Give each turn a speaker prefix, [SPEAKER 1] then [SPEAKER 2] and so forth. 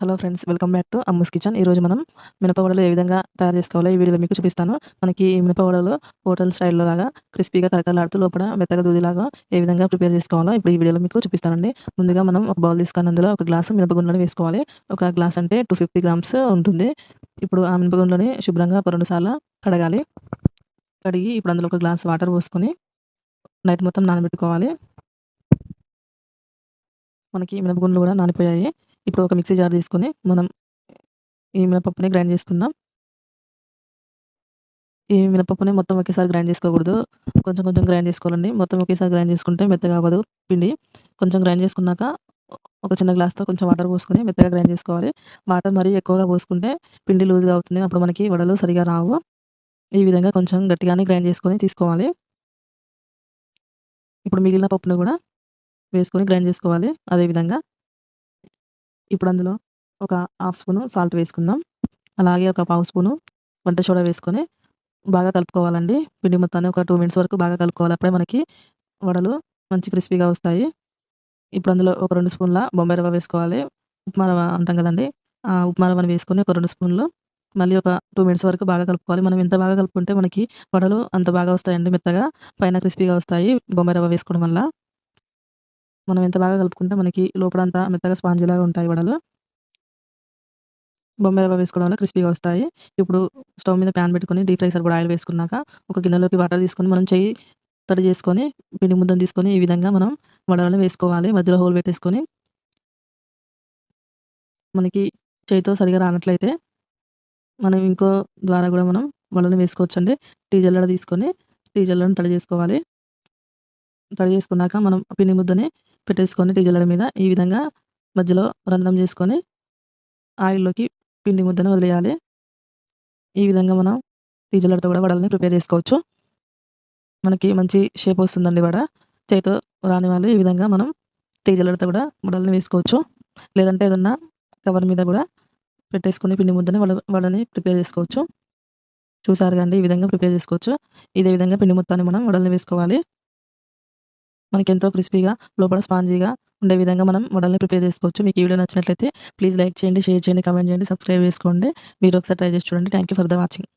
[SPEAKER 1] Hello friends, welcome back to Ammu's kitchen. ఈరోజు మనం మినపవడలు ఏ విధంగా తయారు చేసుకోవాలో ఈ వీడియోలో మీకు చూపిస్తాను. మనకి ఈ మినపవడలు హోటల్ స్టైల్‌లో లాగా క్రిస్పీగా కరకరలాడుతూ లోపల మెత్తగా దూదిలాగా ఏ విధంగా ప్రిపేర్ చేసుకోవాలో ఇప్పుడు ఈ వీడియోలో మీకు చూపిస్తానండి. ముందుగా మనం ఒక బౌల్ తీసుకొని అందులో ఒక గ్లాసు మినపగుండ్లను వేసుకోవాలి. ఒక గ్లాస్ అంటే 250 గ్రామ్స్ ఉంటుంది. ఇప్పుడు ఆ మినపగుండ్లని శుభ్రంగా ఒక 2 సార్లు కడగాలి. కడిగి ఇప్పుడు అందులో ఒక గ్లాస్ వాటర్ పోసుకొని నైట్ మొత్తం నానబెట్టుకోవాలి. మనకి మినపగుండ్లు కూడా నానిపోయాయి. ఇప్పుడు ఒక మిక్సీ జార్ తీసుకొని మనం ఈ మినపప్పుని గ్రైండ్ చేసుకుందాం. ఈ మినపప్పుని మొత్తం ఒకేసారి గ్రైండ్ చేసుకోకూడదు. కొంచెం కొంచెం గ్రైండ్ చేసుకోవాలండి. మొత్తం ఒకేసారి గ్రైండ్ చేసుకుంటే మెత్తగా అవ్వదు పిండి. కొంచెం గ్రైండ్ చేసుకున్నాక ఒక చిన్న గ్లాస్‌తో కొంచెం వాటర్ పోసుకొని మెత్తగా గ్రైండ్ చేసుకోవాలి. వాటర్ మరీ ఎక్కువగా పోసుకుంటే పిండి లూజ్‌గా అవుతుంది. అప్పుడు మనకి వడలు సరిగా రావు. ఈ విధంగా కొంచెం గట్టిగానే గ్రైండ్ చేసుకొని తీసుకోవాలి. ఇప్పుడు మిగిలిన పప్పును కూడా వేసుకొని గ్రైండ్ చేసుకోవాలి అదే విధంగా. ఇప్పుడు అందులో ఒక హాఫ్ స్పూను సాల్ట్ వేసుకుందాం. అలాగే ఒక పావు స్పూను వంట సోడా వేసుకొని బాగా కలుపుకోవాలండి. పిండి మొత్తాన్ని ఒక 2 మినిట్స్ వరకు బాగా కలుపుకోవాలి. అప్పుడే మనకి వడలు మంచి క్రిస్పీగా వస్తాయి. ఇప్పుడు అందులో ఒక 2 స్పూన్ల బొంబాయి రవ్వ వేసుకోవాలి. ఉప్మా రవ్వ అంటాం కదండీ! ఆ ఉప్మా రవ్వని వేసుకొని ఒక 2 స్పూన్లు మళ్ళీ ఒక 2 మినిట్స్ వరకు బాగా కలుపుకోవాలి. మనం ఎంత బాగా కలుపుకుంటే మనకి వడలు అంత బాగా వస్తాయండి మెత్తగా. పైన క్రిస్పీగా వస్తాయి బొంబాయి రవ్వ వేసుకోవడం వల్ల. మనం ఎంత బాగా కలుపుకుంటే మనకి లోపలంతా మెత్తగా స్పాంజిలాగా ఉంటాయి వడలు. బొంబాయి రవ్వ వేసుకోవడం వల్ల క్రిస్పీగా వస్తాయి. ఇప్పుడు స్టవ్ మీద పాన్ పెట్టుకొని డీప్ ఫ్రై సరిపడా ఆయిల్ వేసుకున్నాక ఒక గిన్నెలోకి వాటర్ తీసుకొని మనం చెయ్యి తడి చేసుకొని పిండి ముద్దను తీసుకొని ఈ విధంగా మనం వడలను వేసుకోవాలి. మధ్యలో హోల్ పెట్టేసుకొని మనకి చేయితో సరిగ్గా రానట్లయితే మనం ఇంకో ద్వారా కూడా మనం వడలను వేసుకోవచ్చండి. టీ జల్లెడ తీసుకొని టీ జల్లెడను తడి చేసుకోవాలి. తడి చేసుకున్నాక మనం పిండి ముద్దని పెట్టేసుకొని టీ జల్లెడ మీద ఈ విధంగా మధ్యలో రంధ్రం చేసుకొని ఆయిల్‌లోకి పిండి ముద్దను వదిలేయాలి. ఈ విధంగా మనం టీ జల్లెడతో కూడా వడల్ని ప్రిపేర్ చేసుకోవచ్చు. మనకి మంచి షేప్ వస్తుందండి వడ. చేతితో రాని వాళ్ళు ఈ విధంగా మనం టీ జల్లెడతో కూడా వడల్ని వేసుకోవచ్చు. లేదంటే ఏదన్నా కవర్ మీద కూడా పెట్టేసుకొని పిండి ముద్దని వడని ప్రిపేర్ చేసుకోవచ్చు. చూసారుగా అండి, ఈ విధంగా ప్రిపేర్ చేసుకోవచ్చు. ఇదే విధంగా పిండి మొత్తాన్ని మనం వడల్ని వేసుకోవాలి. మనకెంతో క్రిస్పీగా లోపల స్పాంజీగా ఉండే విధంగా మనం వడల్ని ప్రిపేర్ చేసుకోవచ్చు. మీకు ఈ వీడియో నచ్చినట్లయితే ప్లీజ్ లైక్ చేయండి, షేర్ చేయండి, కామెంట్ చేయండి, సబ్స్క్రైబ్ చేసుకోండి. మీరు ఒకసారి ట్రై చేసి చూడండి. Thank you for the watching.